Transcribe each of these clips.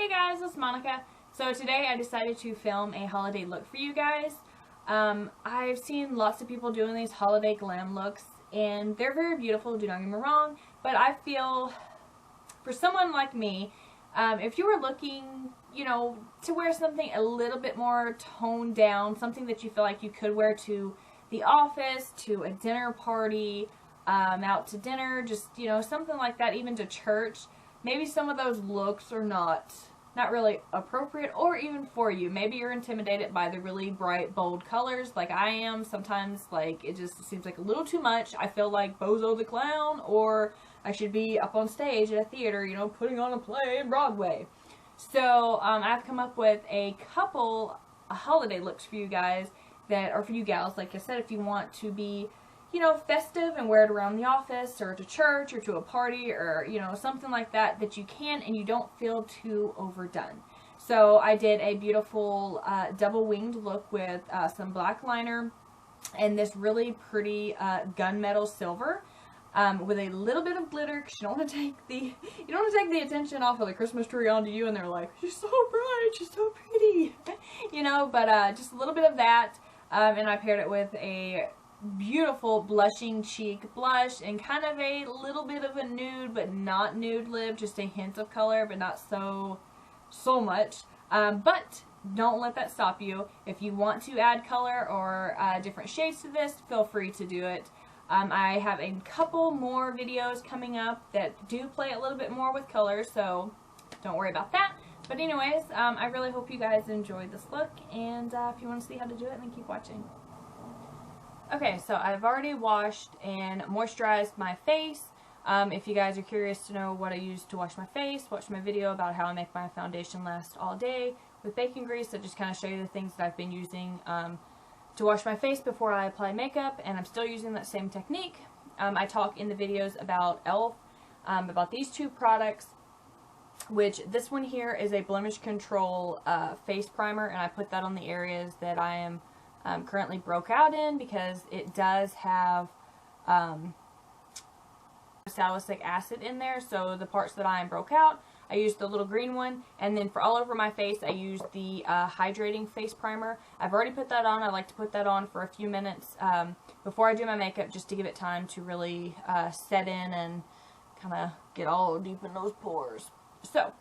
Hey guys, it's Monica. So today I decided to film a holiday look for you guys. I've seen lots of people doing these holiday glam looks and they're very beautiful, do not get me wrong, but I feel for someone like me, if you were looking, to wear something a little bit more toned down, something that you feel like you could wear to the office, to a dinner party, out to dinner, just, something like that, even to church, maybe some of those looks are not really appropriate or even for you. Maybe you're intimidated by the really bright, bold colors like I am. Sometimes, it just seems like a little too much. I feel like Bozo the Clown, or I should be up on stage at a theater, putting on a play in Broadway. So, I've come up with a couple holiday looks for you guys that are for you gals. Like I said, if you want to be festive and wear it around the office or to church or to a party or, something like that, that you can and you don't feel too overdone. So I did a beautiful double winged look with some black liner and this really pretty gunmetal silver with a little bit of glitter, because you don't want to take the attention off of the Christmas tree onto you and they're like, she's so bright, she's so pretty, but just a little bit of that, and I paired it with a beautiful blushing cheek blush and kind of a little bit of a nude but not nude lip, just a hint of color but not so much, but don't let that stop you. If you want to add color or different shades to this, feel free to do it. I have a couple more videos coming up that do play a little bit more with color, so don't worry about that. But anyways, I really hope you guys enjoyed this look, and if you want to see how to do it, then keep watching. Okay, so I've already washed and moisturized my face. If you guys are curious to know what I use to wash my face, watch my video about how I make my foundation last all day with bacon grease. I just kind of show you the things that I've been using to wash my face before I apply makeup, and I'm still using that same technique. I talk in the videos about e.l.f., about these two products, which this one here is a blemish control face primer, and I put that on the areas that I am currently broke out in, because it does have salicylic acid in there. So the parts that I am broke out, I used the little green one, and then for all over my face I used the hydrating face primer. I've already put that on. I like to put that on for a few minutes before I do my makeup, just to give it time to really set in and kind of get all deep in those pores. So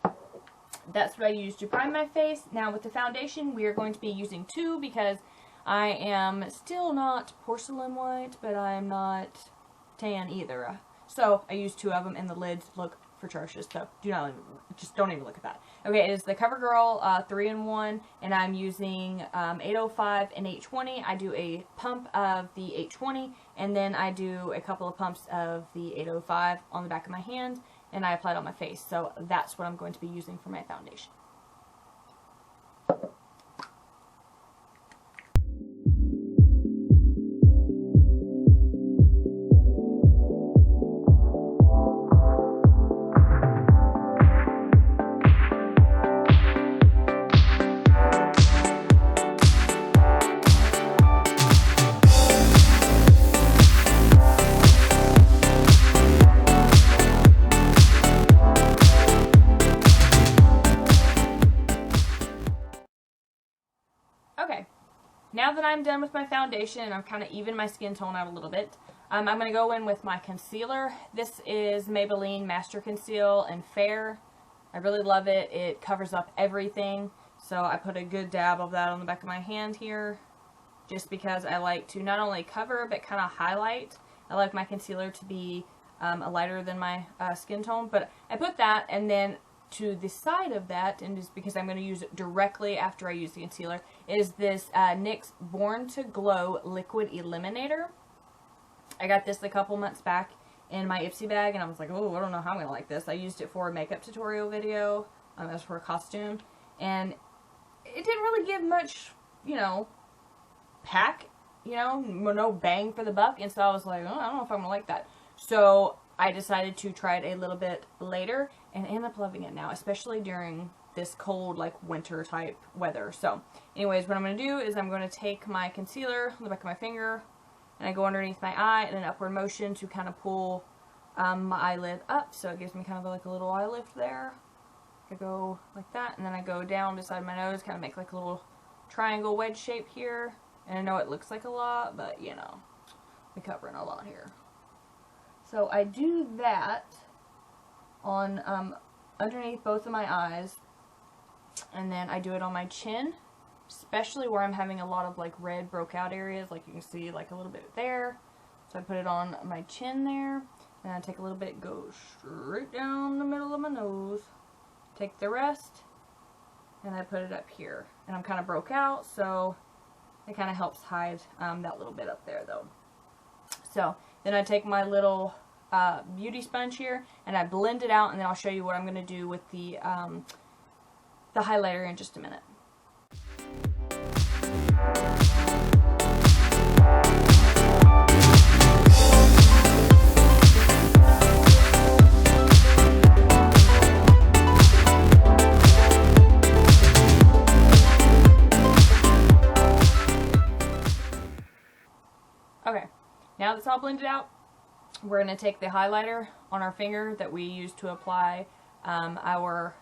that's what I use to prime my face. Now with the foundation, we are going to be using two, because I am still not porcelain white, but I am not tan either. So I use two of them, and the lids look atrocious. So don't even look at that. Okay, it is the CoverGirl 3-in-1, and I'm using 805 and 820. I do a pump of the 820, and then I do a couple of pumps of the 805 on the back of my hand, and I apply it on my face. So that's what I'm going to be using for my foundation. Okay, now that I'm done with my foundation and I've kind of evened my skin tone out a little bit, I'm going to go in with my concealer. This is Maybelline Master Conceal in Fair. I really love it. It covers up everything. So I put a good dab of that on the back of my hand here, just because I like to not only cover but kind of highlight. I like my concealer to be lighter than my skin tone, but I put that, and then to the side of that, and just because I'm going to use it directly after I use the concealer, is this NYX Born to Glow Liquid Eliminator. I got this a couple months back in my Ipsy bag, and I was like, oh, I don't know how I'm going to like this. I used it for a makeup tutorial video, as for a costume, and it didn't really give much, pack, no bang for the buck, and so I was like, oh, I don't know if I'm going to like that. So I decided to try it a little bit later, and end up loving it now, especially during this cold, winter type weather. So anyways, what I'm going to do is I'm going to take my concealer on the back of my finger, and I go underneath my eye in an upward motion to kind of pull my eyelid up, so it gives me kind of like a little eye lift there. I go like that, and then I go down beside my nose, kind of make like a little triangle wedge shape here. And I know it looks like a lot, but you know, we're covering a lot here. So I do that on underneath both of my eyes, and then I do it on my chin, especially where I'm having a lot of like red broke out areas, like you can see like a little bit there. So I put it on my chin there, and I take a little bit, go straight down the middle of my nose, take the rest, and I put it up here. And I'm kind of broke out, so it kind of helps hide that little bit up there though. So then I take my little beauty sponge here, and I blend it out, and then I'll show you what I'm going to do with the highlighter in just a minute. Okay, now that's all blended out, we're going to take the highlighter on our finger that we use to apply our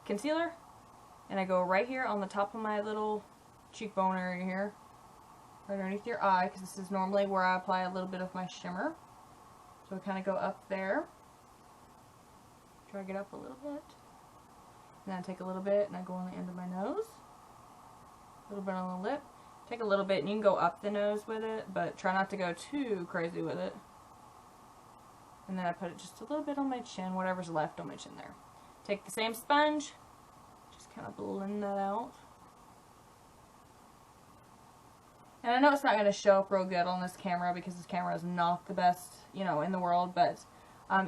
concealer, and I go right here on the top of my little cheekbone area here, right underneath your eye, because this is normally where I apply a little bit of my shimmer. So I kind of go up there, drag it up a little bit, and then I take a little bit and I go on the end of my nose, a little bit on the lip, take a little bit, and you can go up the nose with it, but try not to go too crazy with it. And then I put it just a little bit on my chin, whatever's left on my chin there. Take the same sponge, just kind of blend that out. And I know it's not going to show up real good on this camera because this camera is not the best, you know, in the world, but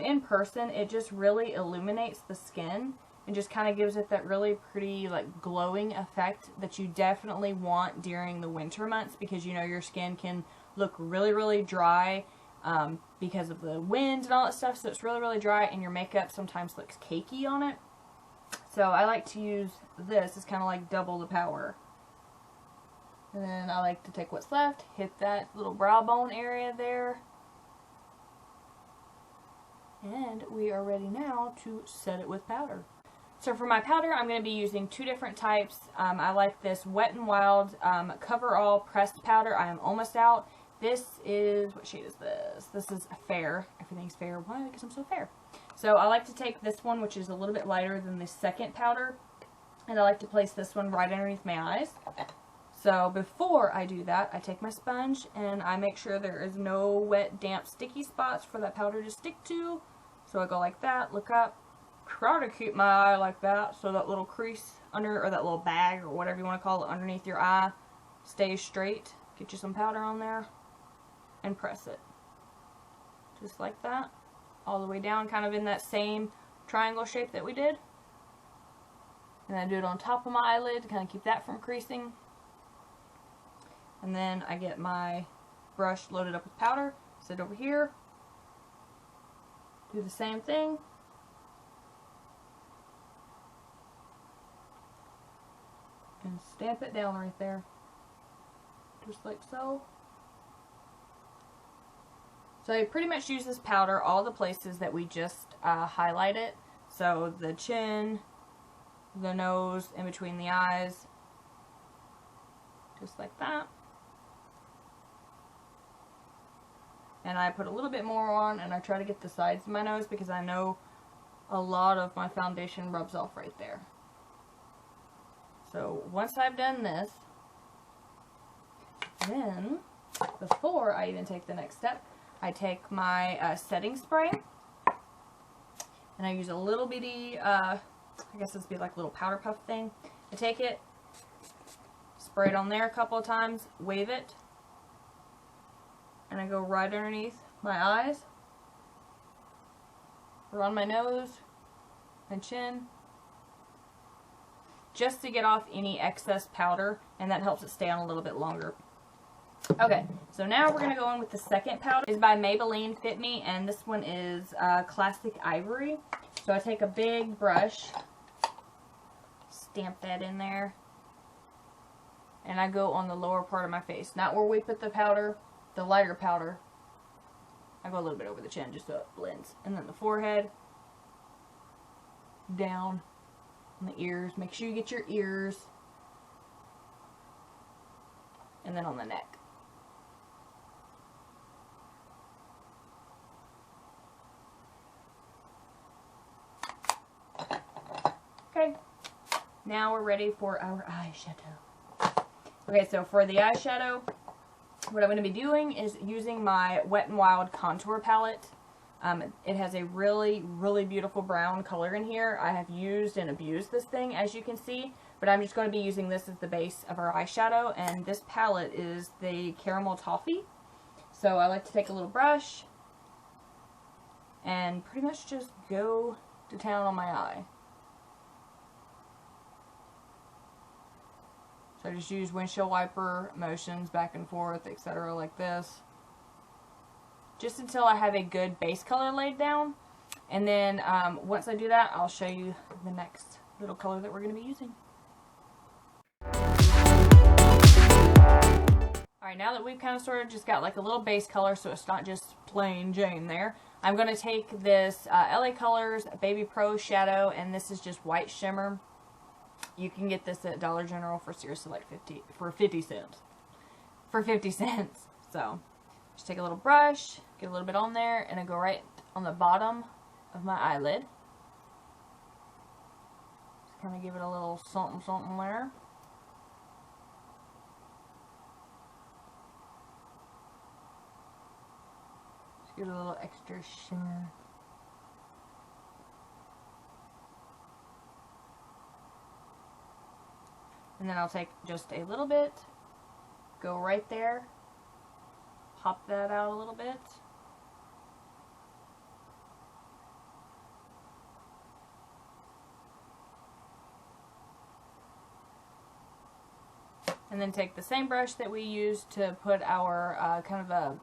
in person it just really illuminates the skin and just kind of gives it that really pretty, like, glowing effect that you definitely want during the winter months, because you know your skin can look really, really dry because of the wind and all that stuff, so it's really, really dry, and your makeup sometimes looks cakey on it. So I like to use this. It's kind of like double the power. And then I like to take what's left, hit that little brow bone area there, and we are ready now to set it with powder. So for my powder, I'm going to be using two different types. I like this Wet n Wild Coverall Pressed Powder. I am almost out. This is, what shade is this? This is fair. Everything's fair. Why? Because I'm so fair. So I like to take this one, which is a little bit lighter than the second powder, and I like to place this one right underneath my eyes. So before I do that, I take my sponge and I make sure there is no wet, damp, sticky spots for that powder to stick to. So I go like that, look up, try to keep my eye like that so that little crease under, or that little bag, or whatever you want to call it, underneath your eye stays straight. Get you some powder on there and press it. Just like that. All the way down, kind of in that same triangle shape that we did. And then I do it on top of my eyelid to kind of keep that from creasing. And then I get my brush loaded up with powder, sit over here, do the same thing. And stamp it down right there. Just like so. So I pretty much use this powder all the places that we just highlighted. So the chin, the nose, in between the eyes. Just like that. And I put a little bit more on, and I try to get the sides of my nose because I know a lot of my foundation rubs off right there. So once I've done this, then before I even take the next step, I take my setting spray, and I use a little bitty, I guess this would be like a little powder puff thing. I take it, spray it on there a couple of times, wave it, and I go right underneath my eyes, around my nose and chin, just to get off any excess powder, and that helps it stay on a little bit longer. Okay, so now we're going to go in with the second powder. It's by Maybelline Fit Me, and this one is Classic Ivory. So I take a big brush, stamp that in there, and I go on the lower part of my face. Not where we put the powder, the lighter powder. I go a little bit over the chin just so it blends. And then the forehead, down, On the ears. Make sure you get your ears. And then on the neck. Okay. Now we're ready for our eyeshadow. Okay, so for the eyeshadow, what I'm going to be doing is using my Wet n Wild contour palette. It has a really, really beautiful brown color in here. I have used and abused this thing, as you can see, but I'm just going to be using this as the base of our eyeshadow, and this palette is the Caramel Toffee. So I like to take a little brush and pretty much just go to town on my eye. So I just use windshield wiper motions back and forth, etc. like this. Just until I have a good base color laid down. And then once I do that, I'll show you the next little color that we're going to be using. Alright, now that we've kind of sort of just got like a little base color so it's not just plain Jane there, I'm going to take this LA Colors Baby Pro Shadow, and this is just white shimmer. You can get this at Dollar General for seriously like 50 cents. For 50 cents. So, just take a little brush, get a little bit on there, and I go right on the bottom of my eyelid. Just kind of give it a little something something there. Just get a little extra shimmer. And then I'll take just a little bit, go right there, pop that out a little bit. And then take the same brush that we used to put our kind of a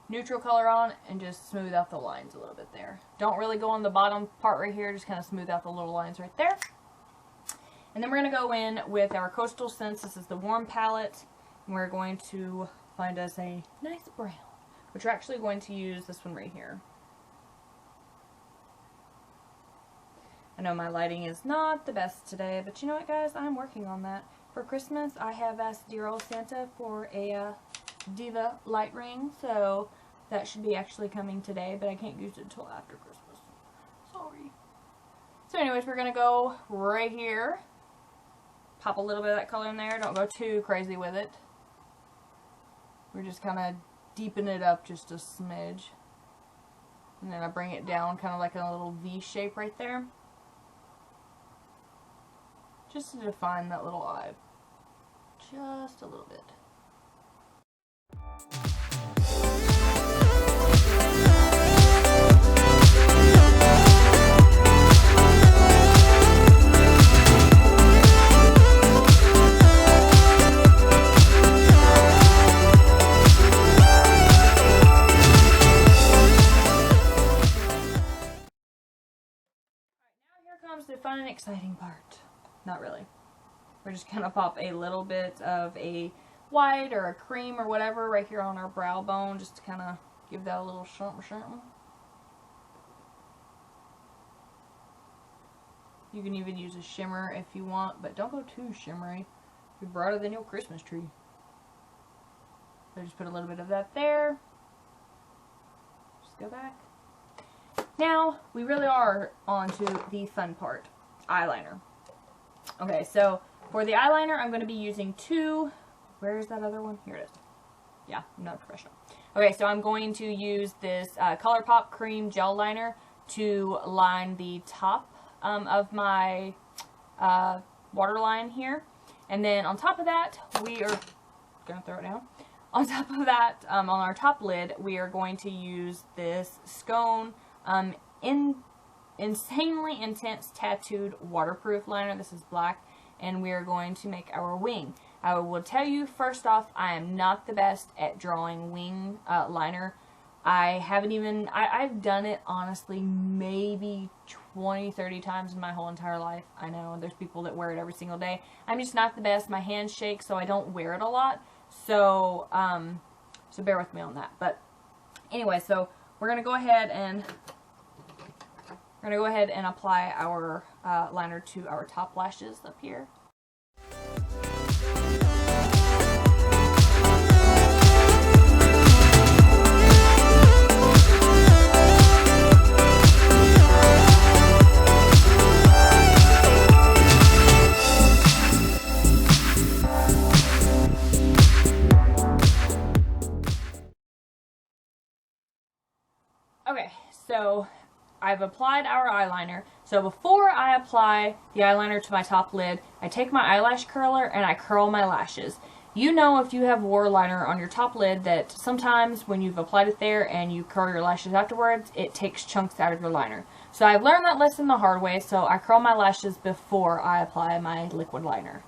neutral color on and just smooth out the lines a little bit there. Don't really go on the bottom part right here, just kind of smooth out the little lines right there. And then we're going to go in with our Coastal Scents. This is the warm palette. And we're going to find us a nice brown, which we're actually going to use this one right here. I know my lighting is not the best today, but you know what, guys? I'm working on that. For Christmas, I have asked dear old Santa for a Diva light ring, so that should be actually coming today, but I can't use it until after Christmas. Sorry. So anyways, we're going to go right here. Pop a little bit of that color in there. Don't go too crazy with it. We're just kind of deepen it up just a smidge. And then I bring it down kind of like in a little V shape right there. Just to define that little eye. Just a little bit. The fun and exciting part. Not really. We're just going to pop a little bit of a white or a cream or whatever right here on our brow bone, just to kind of give that a little something something. You can even use a shimmer if you want, but don't go too shimmery. Be brighter than your Christmas tree. So just put a little bit of that there. Just go back. Now, we really are on to the fun part, eyeliner. Okay, so for the eyeliner, I'm going to be using two, where is that other one? Here it is. Yeah, I'm not a professional. Okay, so I'm going to use this ColourPop Cream Gel Liner to line the top of my waterline here. And then on top of that, we are going to throw it down. On top of that, on our top lid, we are going to use this Scone insanely intense tattooed waterproof liner. This is black, and we are going to make our wing. I will tell you first off, I am not the best at drawing wing liner. I haven't even, I've done it honestly maybe 20-30 times in my whole entire life. I know there's people that wear it every single day. I'm just not the best. My hands shake, so I don't wear it a lot. So so bear with me on that. But anyway, so we're gonna go ahead and apply our liner to our top lashes up here. Okay, so I've applied our eyeliner. So before I apply the eyeliner to my top lid, I take my eyelash curler and I curl my lashes. You know, if you have wore liner on your top lid, that sometimes when you've applied it there and you curl your lashes afterwards, it takes chunks out of your liner. So I've learned that lesson the hard way, so I curl my lashes before I apply my liquid liner.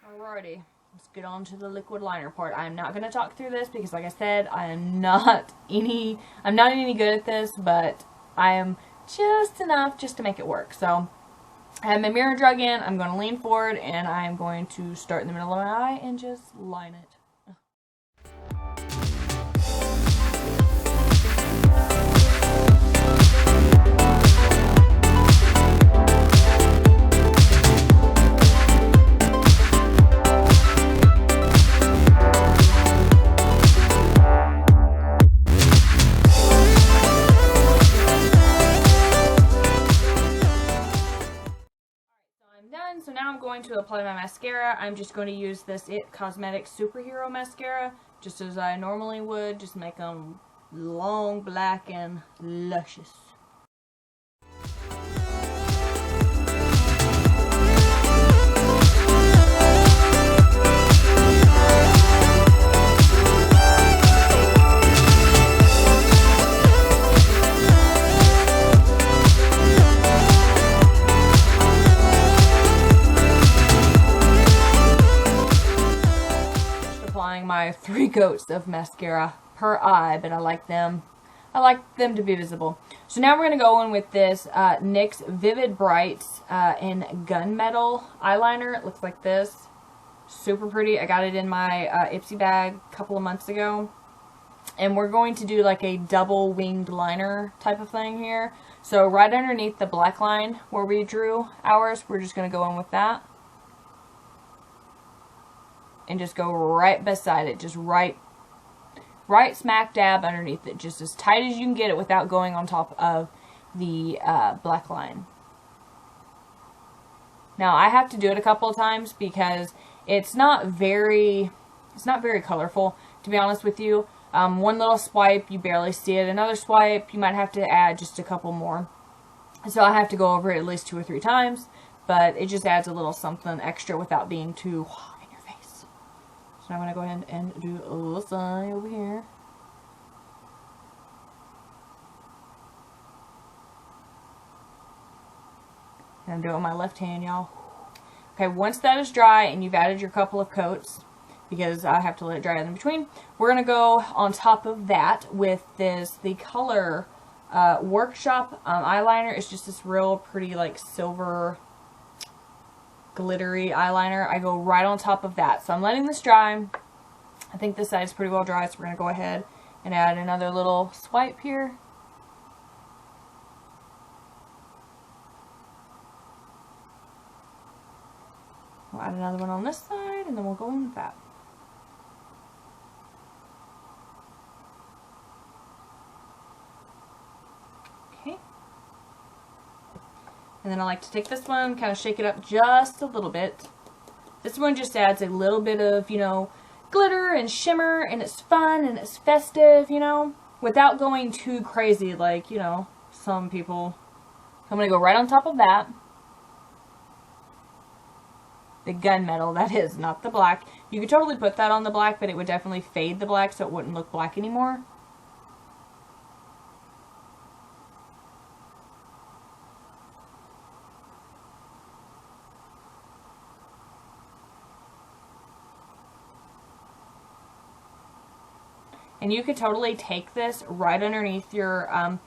Alrighty, let's get on to the liquid liner part. I'm not going to talk through this because, like I said, I'm not any good at this, but I am just enough just to make it work. So I have my mirror drug in, I'm going to lean forward, and I'm going to start in the middle of my eye and just line it. So now I'm going to apply my mascara. I'm just going to use this It Cosmetics Superhero Mascara, just as I normally would, just make them long, black, and luscious. My 3 coats of mascara per eye, but I like them to be visible. So now we're going to go in with this NYX Vivid Brights in Gunmetal eyeliner. It looks like this. Super pretty. I got it in my Ipsy bag a couple of months ago. And we're going to do like a double winged liner type of thing here. So right underneath the black line where we drew ours, we're just going to go in with that. And just go right beside it, just right smack dab underneath it, just as tight as you can get it without going on top of the black line. Now I have to do it a couple of times because it's not very colorful, to be honest with you. One little swipe, you barely see it. Another swipe, you might have to add just a couple more. So I have to go over it at least 2 or 3 times, but it just adds a little something extra without being too hot. So I'm going to go ahead and do a little side over here. And I'm doing it with my left hand, y'all. Okay, once that is dry and you've added your couple of coats, because I have to let it dry in between, we're going to go on top of that with the Color Workshop eyeliner. It's just this real pretty, like, silver glittery eyeliner. I go right on top of that. So I'm letting this dry. I think this side's pretty well dry, so we're going to go ahead and add another little swipe here. We'll add another one on this side, and then we'll go in with that. Okay. And then I like to take this one, kind of shake it up just a little bit. This one just adds a little bit of, you know, glitter and shimmer, and it's fun and it's festive, you know, without going too crazy like, you know, some people. I'm going to go right on top of that. The gunmetal, that is, not the black. You could totally put that on the black, but it would definitely fade the black so it wouldn't look black anymore. And you could totally take this right underneath your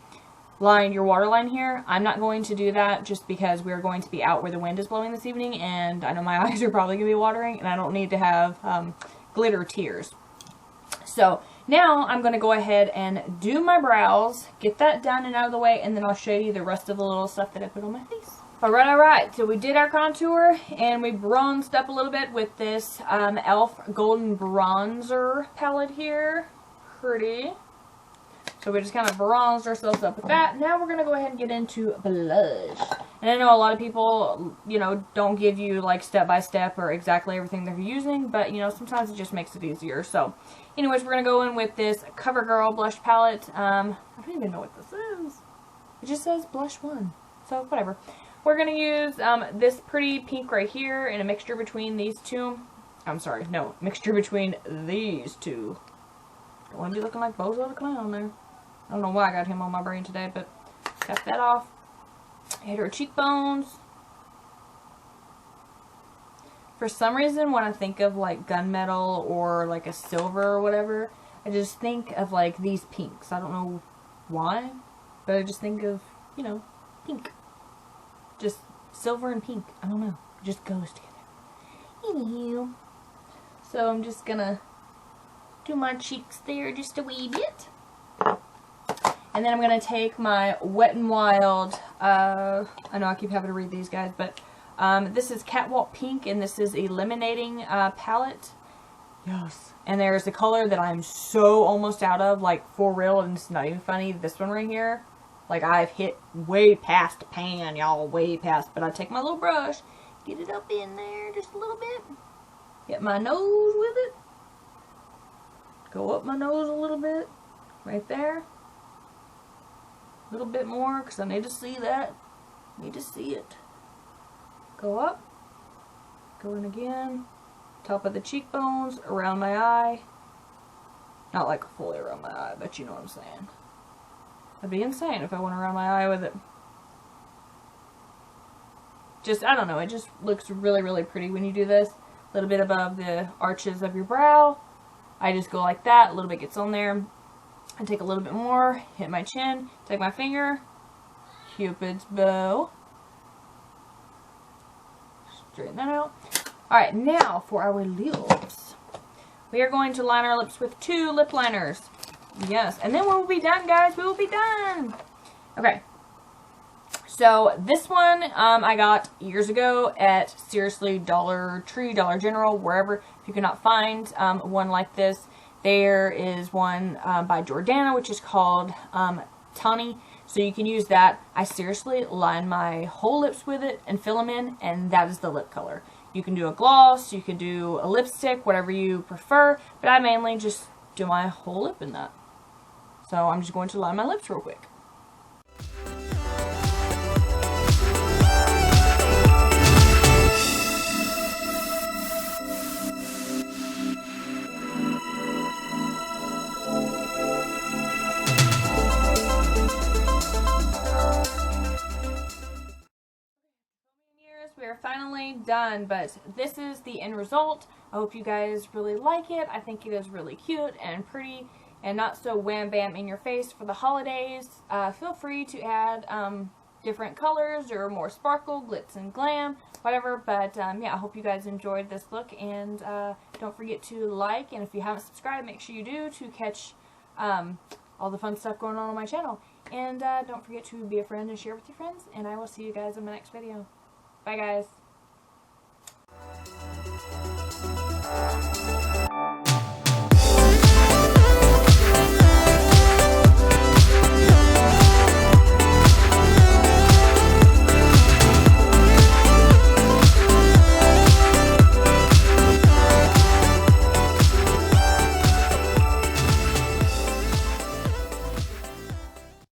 line your water line here. I'm not going to do that just because we're going to be out where the wind is blowing this evening, and I know my eyes are probably going to be watering, and I don't need to have glitter tears. So now I'm going to go ahead and do my brows, get that done and out of the way, and then I'll show you the rest of the little stuff that I put on my face. Alright, so we did our contour, and we bronzed up a little bit with this e.l.f. Golden Bronzer palette here. Pretty. So we just kind of bronzed ourselves up with that. Now we're going to go ahead and get into blush. And I know a lot of people, you know, don't give you like step by step or exactly everything they're using, but you know, sometimes it just makes it easier. So anyways, we're going to go in with this CoverGirl blush palette. I don't even know what this is. It just says blush 1. So whatever. We're going to use this pretty pink right here in a mixture between these two. I'm sorry, no, mixture between these two. Don't want to be looking like Bozo the Clown there. I don't know why I got him on my brain today, but cut that off. Hit her cheekbones. For some reason, when I think of like gunmetal or like a silver or whatever, I just think of like these pinks. I don't know why, but I just think of, you know, pink. Just silver and pink. I don't know. It just goes together. Anywho. So I'm just gonna do my cheeks there just a wee bit. And then I'm going to take my Wet n Wild, I know I keep having to read these guys, but this is Catwalk Pink, and this is Eliminating palette. Yes. And there's a color that I'm so almost out of, like for real, and it's not even funny, this one right here. Like I've hit way past pan, y'all, way past. But I take my little brush, get it up in there just a little bit, get my nose with it, go up my nose a little bit, right there. A little bit more, because I need to see that. Need to see it. Go up. Go in again. Top of the cheekbones, around my eye. Not like fully around my eye, but you know what I'm saying. That'd be insane if I went around my eye with it. Just, I don't know, it just looks really, really pretty when you do this. A little bit above the arches of your brow. I just go like that. A little bit gets on there. I take a little bit more, hit my chin, take my finger, Cupid's bow, straighten that out. Alright, now for our lips. We are going to line our lips with 2 lip liners. Yes, and then we will be done, guys. We will be done. Okay. So, this one I got years ago at, seriously, Dollar Tree, Dollar General, wherever. If you cannot find one like this, there is one by Jordana, which is called Tawny. So you can use that. I seriously line my whole lips with it and fill them in, and that is the lip color. You can do a gloss, you can do a lipstick, whatever you prefer, but I mainly just do my whole lip in that. So I'm just going to line my lips real quick. We are finally done, but this is the end result. I hope you guys really like it. I think it is really cute and pretty and not so wham bam in your face for the holidays. Feel free to add different colors or more sparkle, glitz and glam, whatever, but yeah, I hope you guys enjoyed this look, and don't forget to like, and if you haven't subscribed, make sure you do to catch all the fun stuff going on my channel. And don't forget to be a friend and share with your friends, and I will see you guys in my next video. Bye, guys.